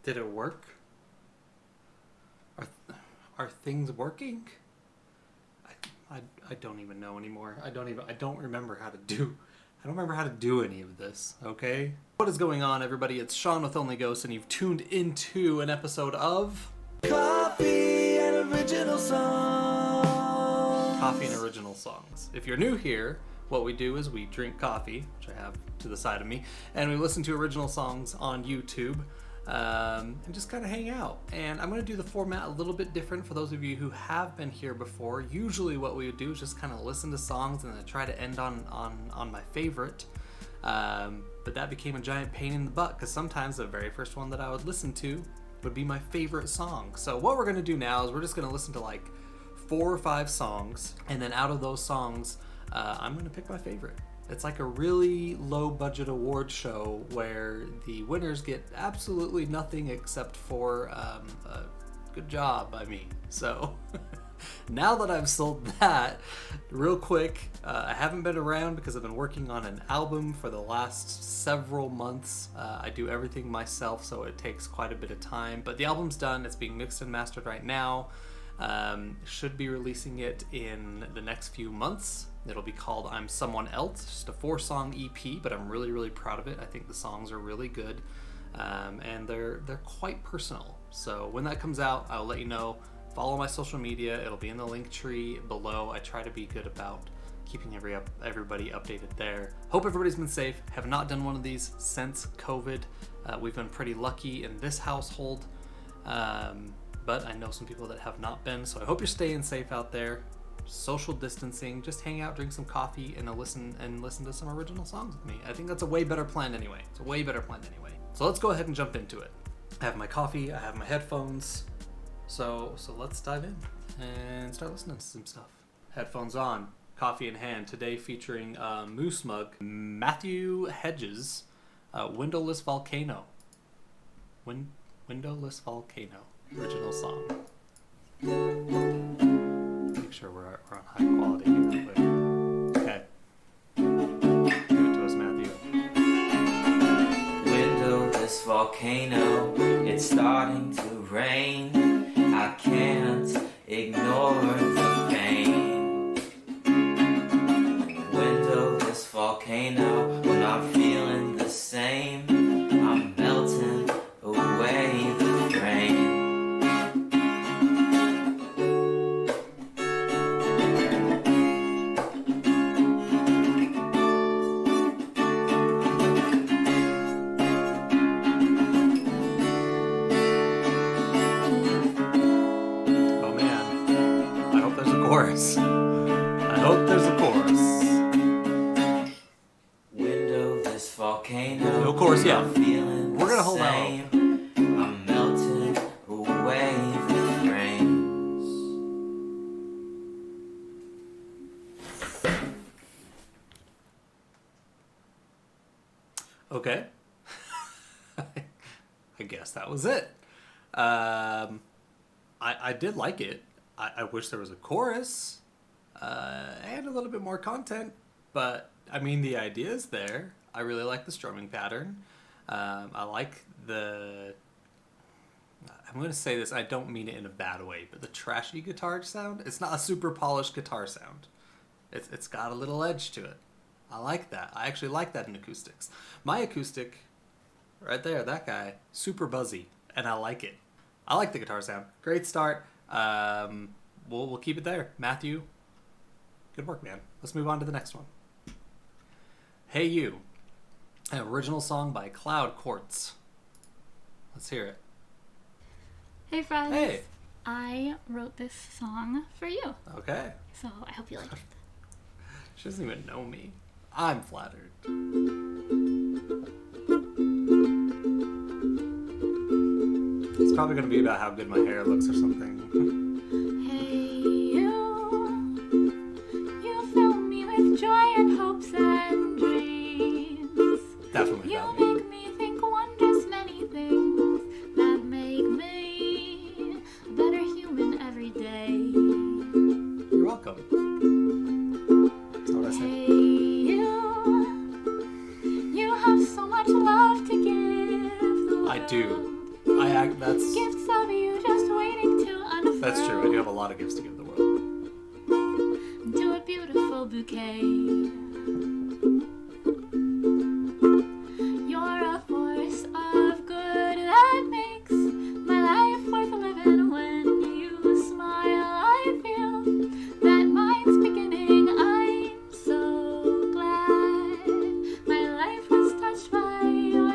Did it work? Are things working? I don't even know anymore. I don't remember how to do any of this, okay? What is going on, everybody? It's Sean with Only Ghosts, and you've tuned into an episode of Coffee and Original Songs. Coffee and Original Songs. If you're new here, what we do is we drink coffee, which I have to the side of me, and we listen to original songs on YouTube. And just kind of hang out. And I'm going to do the format a little bit different for those of you who have been here before. Usually what we would do is just kind of listen to songs and then try to end on my favorite. But that became a giant pain in the butt because sometimes the very first one that I would listen to would be my favorite song. So what we're going to do now is we're just going to listen to like 4 or 5 songs, and then out of those songs, I'm going to pick my favorite. It's like a really low budget award show where the winners get absolutely nothing except for a good job by me. So now that I've sold that, real quick, I haven't been around because I've been working on an album for the last several months. I do everything myself, so it takes quite a bit of time. But the album's done. It's being mixed and mastered right now. Should be releasing it in the next few months. It'll be called I'm Someone Else. It's just a 4-song EP, but I'm really, really proud of it. I think the songs are really good, and they're quite personal. So when that comes out, I'll let you know. Follow my social media. It'll be in the link tree below. I try to be good about keeping everybody updated there. Hope everybody's been safe. Have not done one of these since COVID. We've been pretty lucky in this household, but I know some people that have not been. So I hope you're staying safe out there. Social distancing, just hang out, drink some coffee, and listen to some original songs with me. I think that's a way better plan anyway. So let's go ahead and jump into it. I have my coffee, I have my headphones, so let's dive in and start listening to some stuff. Headphones on, coffee in hand. Today featuring Moose Mug, Matthew Hedges, Windowless Volcano. Windowless Volcano, original song. Make sure we're on high quality here. Okay. Give it to us, Matthew. Windowless volcano, it's starting to rain. I can't ignore the pain. Windowless volcano, when I'm feeling the same, I'm melting away the rain. I hope there's a chorus. Windowless volcano. No chorus yet. We're gonna hold out. I'm melting away the flames. Okay. I guess that was it. I did like it. I wish there was a chorus and a little bit more content, but I mean the idea is there. I really like the strumming pattern. I like I'm going to say this, I don't mean it in a bad way, but the trashy guitar sound, it's not a super polished guitar sound. It's got a little edge to it. I like that. I actually like that in acoustics. My acoustic, right there, that guy, super buzzy, and I like it. I like the guitar sound. Great start. We'll keep it there. Matthew, good work, man. Let's move on to the next one. Hey You, an original song by Quartz. Let's hear it. Hey friends. Hey. I wrote this song for you. Okay. So I hope you like it. She doesn't even know me. I'm flattered. It's probably going to be about how good my hair looks or something. You fill me with joy and hopes and dreams. Definitely You about me. make me think wondrous many things that make me a better human every day. You're welcome. That's what I said. Hey you have so much love to give the world. I do. That's Gifts of you just waiting to unfurl. that's true. I do have a lot of gifts to give the world. Into a beautiful bouquet. You're a force of good that makes my life worth living. When you smile, I feel that mine's beginning. I'm so glad my life was touched by yours.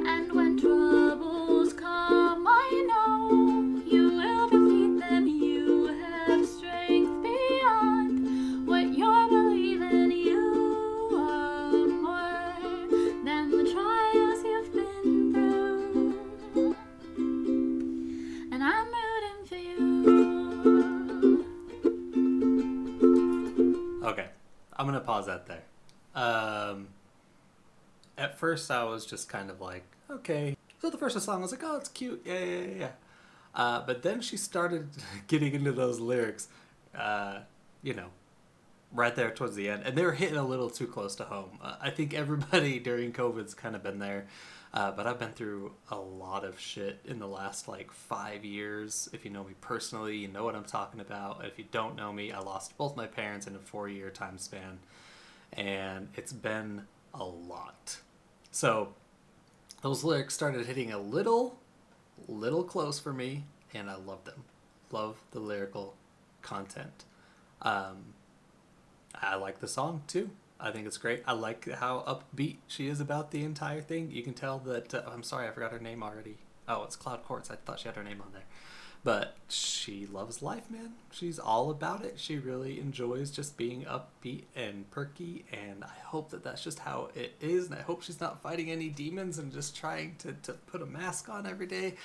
And when troubles come, I know you will defeat them. You have strength beyond what you're believing. You are more than the trials you've been through. And I'm rooting for you. Okay, I'm gonna pause that there. At first, I was just kind of like, okay. So the first song, I was like, oh, it's cute, yeah. But then she started getting into those lyrics, right there towards the end, and they were hitting a little too close to home. I think everybody during COVID's kind of been there, but I've been through a lot of shit in the last 5 years. If you know me personally, you know what I'm talking about. If you don't know me, I lost both my parents in a 4-year time span, and it's been a lot. So those lyrics started hitting a little close for me, and I love them. Love the lyrical content. I like the song too. I think it's great. I like how upbeat she is about the entire thing. You can tell that. I'm sorry, I forgot her name already. Oh, it's Quartz. I thought she had her name on there. But she loves life, man. She's all about it. She really enjoys just being upbeat and perky, and I hope that that's just how it is, and I hope she's not fighting any demons and just trying to put a mask on every day.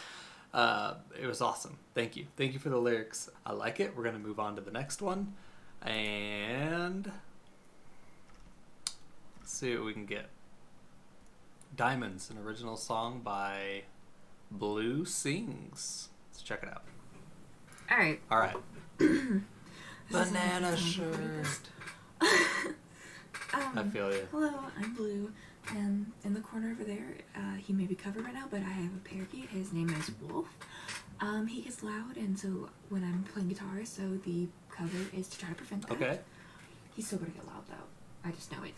It was awesome. Thank you. Thank you for the lyrics. I like it. We're going to move on to the next one, and let's see what we can get. Diamonds, an original song by Blue Sings. Let's check it out. All right. Banana shirt. I feel you. Hello, I'm Blue, and in the corner over there, he may be covered right now, but I have a parakeet. His name is Wolf. He gets loud, and so when I'm playing guitar, so the cover is to try to prevent that. Okay. He's still gonna get loud though. I just know it.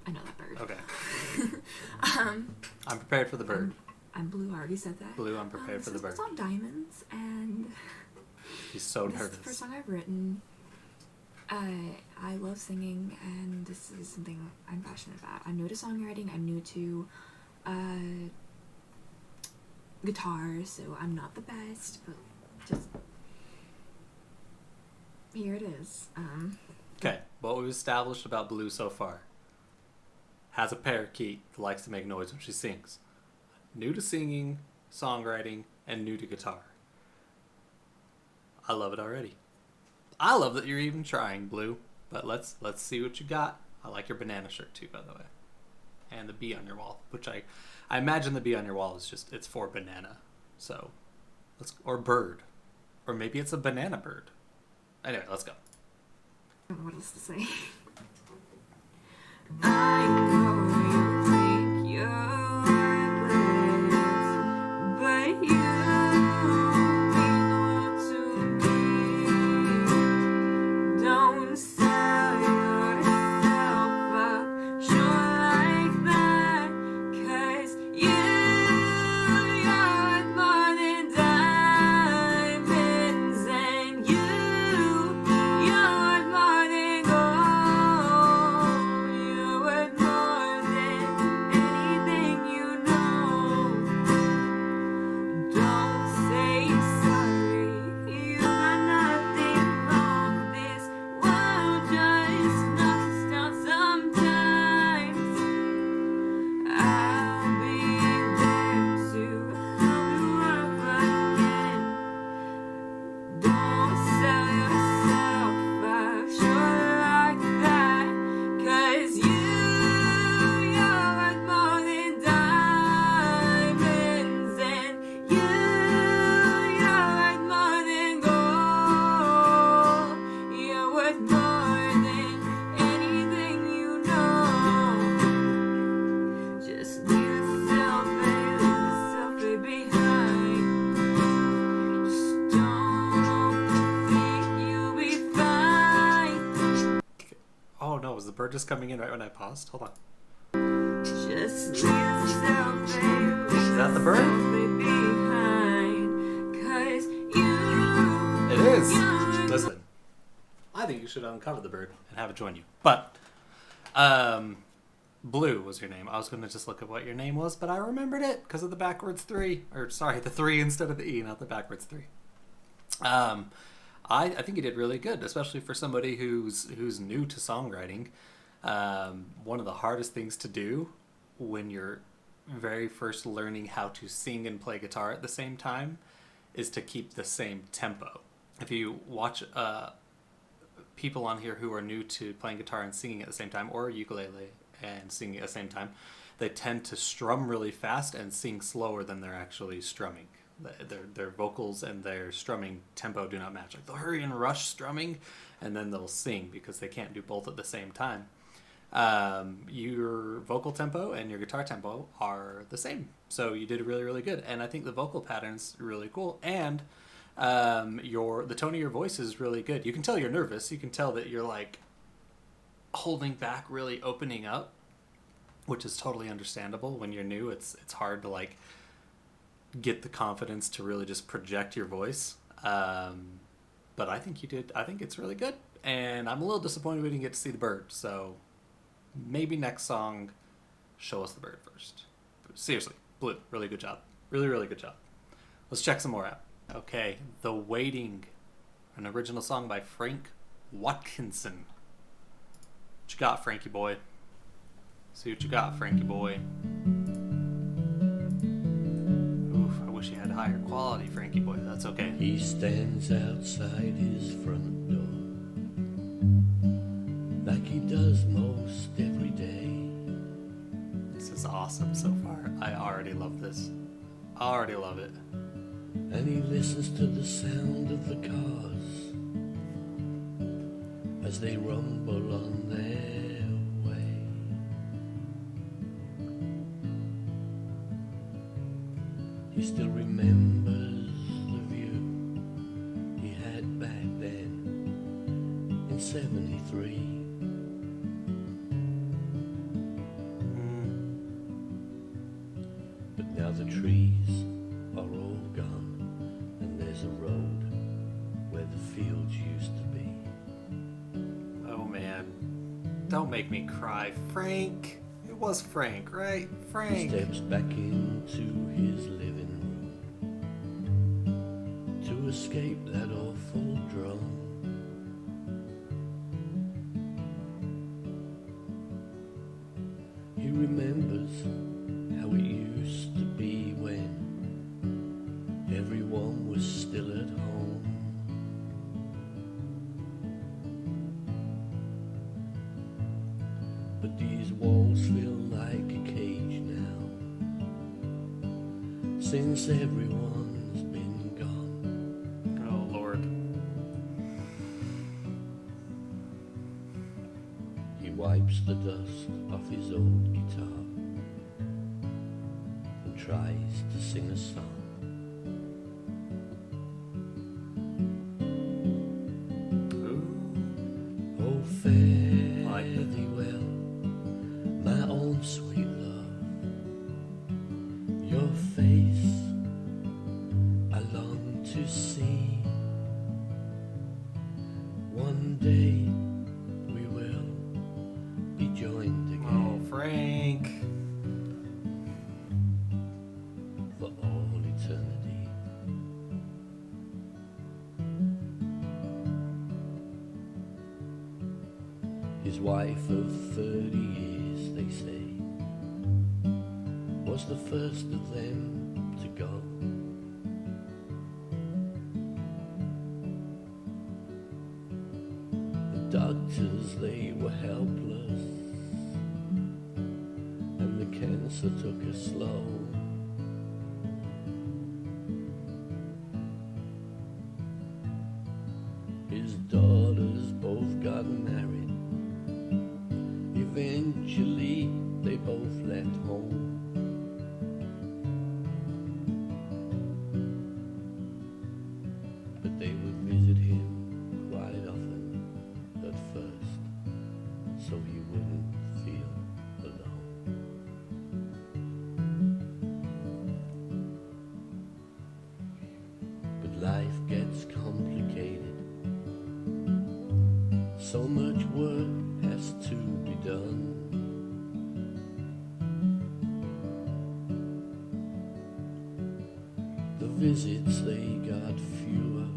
I know that bird. Okay. I'm prepared for the bird. I'm Blue. I already said that. Blue, I'm prepared for the bird. It's on Diamonds, and He's so this nervous. is the first song I've written. I love singing, and this is something I'm passionate about. I'm new to songwriting. I'm new to guitar, so I'm not the best, but just here it is. Okay, what we've established about Blue so far. Has a parakeet that likes to make noise when she sings. New to singing, songwriting, and new to guitar. I love it already. I love that you're even trying, Blue. But let's see what you got. I like your banana shirt too, by the way. And the bee on your wall, which I imagine the bee on your wall is just, it's for banana. So, or bird. Or maybe it's a banana bird. Anyway, let's go. I don't know what else to say. I know you think you're worthless, but you mean more to me. Don't sell yourself up short like that, 'cause you're more than diamonds, and you're more than gold. Was the bird just coming in right when I paused? Hold on. Just leave yourself there. Is that the bird? Behind, 'cause It is. Listen, I think you should uncover the bird and have it join you. But, Blue was your name. I was going to just look at what your name was, but I remembered it because of the backwards 3. Or, sorry, the 3 instead of the E, not the backwards 3. I think you did really good, especially for somebody who's new to songwriting. One of the hardest things to do when you're very first learning how to sing and play guitar at the same time is to keep the same tempo. If you watch people on here who are new to playing guitar and singing at the same time, or ukulele and singing at the same time, they tend to strum really fast and sing slower than they're actually strumming. Their vocals and their strumming tempo do not match. Like they'll hurry and rush strumming, and then they'll sing because they can't do both at the same time. Your vocal tempo and your guitar tempo are the same, so you did really, really good. And I think the vocal pattern's really cool, and the tone of your voice is really good. You can tell you're nervous. You can tell that you're like holding back, really opening up, which is totally understandable. When you're new, it's hard to like get the confidence to really just project your voice. But I think you did. I think it's really good, and I'm a little disappointed we didn't get to see the bird. So maybe next song, show us the bird first. But seriously, Blue, really good job. Really, really good job. Let's check some more out. Okay, The Waiting, an original song by Frank Watkinson. What you got, Frankie Boy? See what you got, Frankie Boy. Oof, I wish you had higher quality, Frankie Boy. That's okay. He stands outside his front door like he does most every day. This is awesome so far. I already love this. I already love it. And he listens to the sound of the cars as they rumble on their way. He still remembers the view he had back then in 73. But now the trees are all gone, and there's a road where the fields used to be. Oh man. Don't make me cry. Frank. It was Frank, right? He Frank. steps back into his living room to escape that awful drum. He remembers how it used to be when everyone was still at home. But these walls feel like a cage now, since everyone's been gone. Oh Lord. He wipes the dust off his old guitar and tries to sing a song. Ooh. Oh, fare Like it. thee well, my own sweet love. Your face I long to see. One day we will be joined Oh, again Frank. for all eternity. His wife of 30 years, they say, was the first of them to go. The doctors, they were helpless, and the cancer took her slow. His daughters both got married. Eventually, they both left home. But they would visit him quite often at first, so he you wouldn't feel alone. But life gets complicated. So much work has to be done. The visits, they got fewer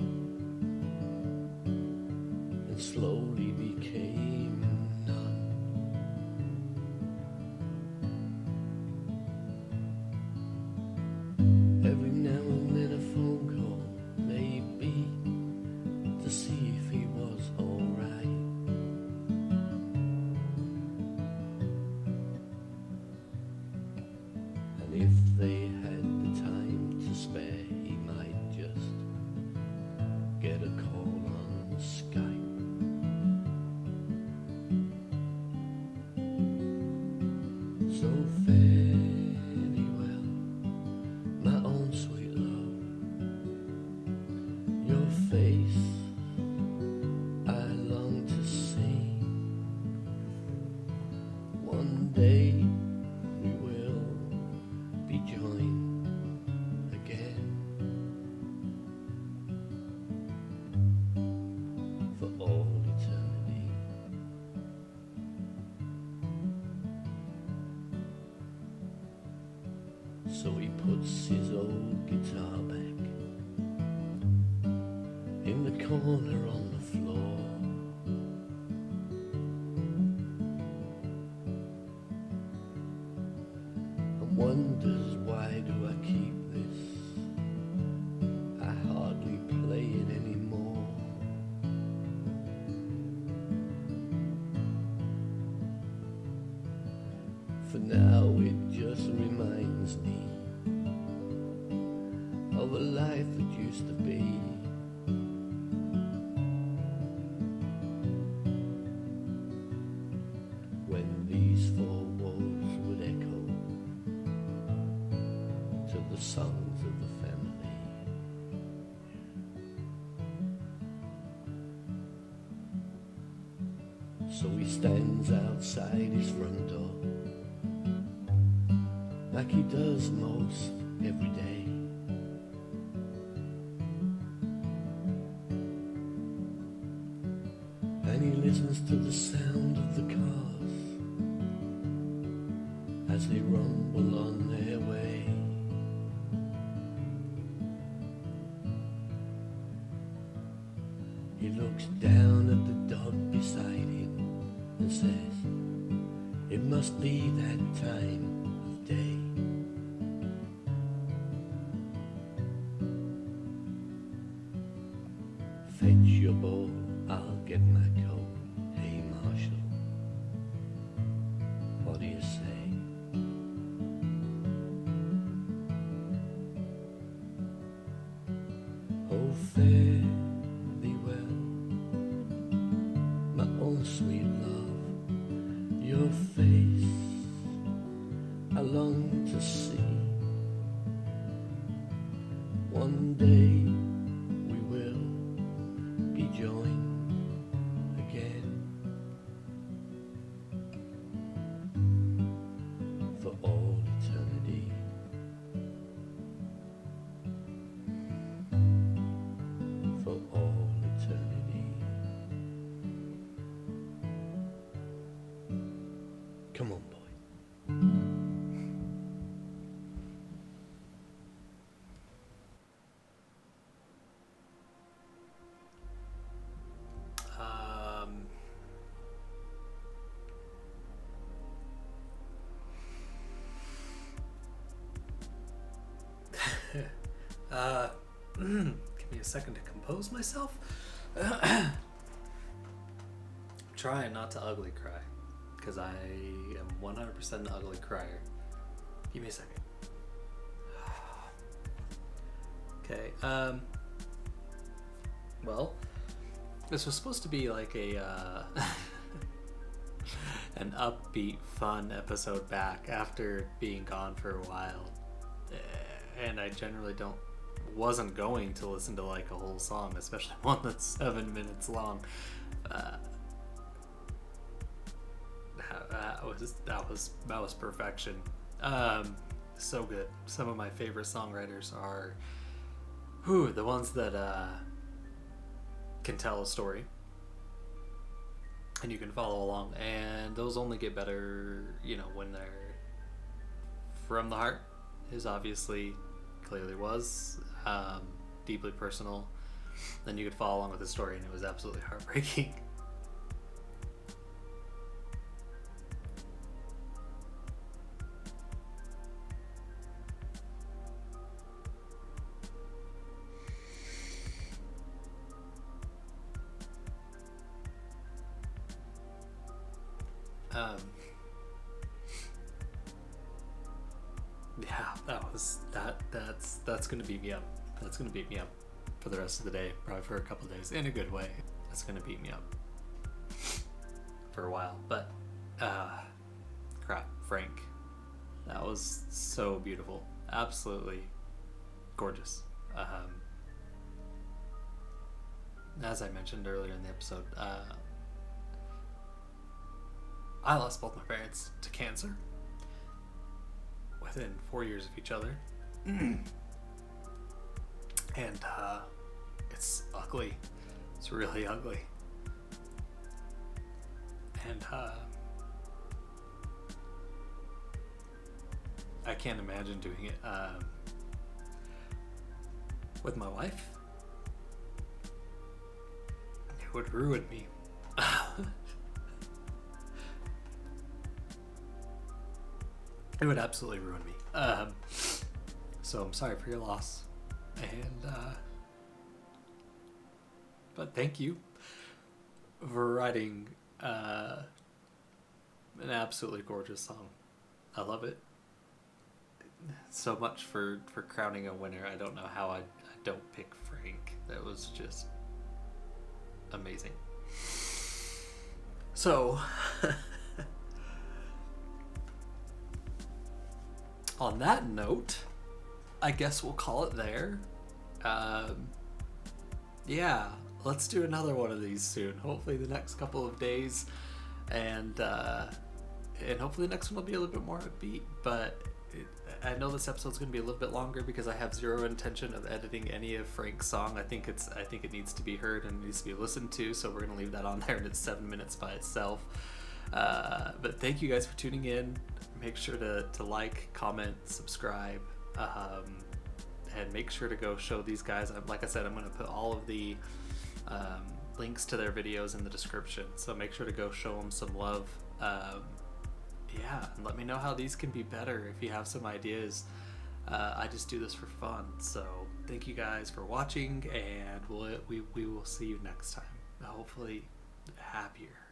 and slowly became none. Every now and then a phone call, maybe, to see if he was alright. And if they had the time to spare, he might just get a call on Skype. So fairly well, my own sweet love, your face I long to see. One day we will be joined again for all eternity. So he puts his old guitar back in the corner on the floor. And wonders, why do I keep this? I hardly play it anymore. For now it just reminds me of a life that used to be. When these four walls would echo to the songs of the family. So he stands outside his front door, like he does most every day. And he listens to the sound of the cars as they rumble on their way. He looks down at the dog beside him and says, it must be that time of day. Fetch your bowl, I'll get my coat. Hey Marshall, what do you say? Oh, fare thee well, my own sweet love, your face I long to see. One day we will be joined again for all eternity. For all eternity. Come on, boy. Give me a second to compose myself. I'm trying not to ugly cry, because I am 100% an ugly crier. Give me a second. Okay, well, this was supposed to be like a, an upbeat, fun episode back after being gone for a while. And I generally wasn't going to listen to like a whole song, especially one that's 7 minutes long. that was perfection. So good. Some of my favorite songwriters are the ones that can tell a story and you can follow along, and those only get better, when they're from the heart. His obviously clearly was deeply personal. Then you could follow along with the story, and it was absolutely heartbreaking. Yeah, that's gonna beat me up. That's gonna beat me up for the rest of the day, probably for a couple of days, in a good way. That's gonna beat me up for a while. But crap, Frank, that was so beautiful, absolutely gorgeous. As I mentioned earlier in the episode, I lost both my parents to cancer within 4 years of each other. And it's ugly. It's really ugly. And I can't imagine doing it with my wife. It would ruin me. It would absolutely ruin me. So I'm sorry for your loss. And but thank you for writing an absolutely gorgeous song. I love it so much for crowning a winner. I don't know how I don't pick Frank. That was just amazing. So on that note, I guess we'll call it there. Yeah, let's do another one of these soon. Hopefully the next couple of days, and hopefully the next one will be a little bit more upbeat. But I know this episode's going to be a little bit longer because I have zero intention of editing any of Frank's song. I think it needs to be heard and it needs to be listened to. So we're going to leave that on there, and it's 7 minutes by itself. But thank you guys for tuning in. Make sure to like, comment, subscribe, and make sure to go show these guys. Like I said, I'm going to put all of the links to their videos in the description. So make sure to go show them some love. Yeah, and let me know how these can be better if you have some ideas. I just do this for fun. So thank you guys for watching, and we will see you next time. Hopefully happier.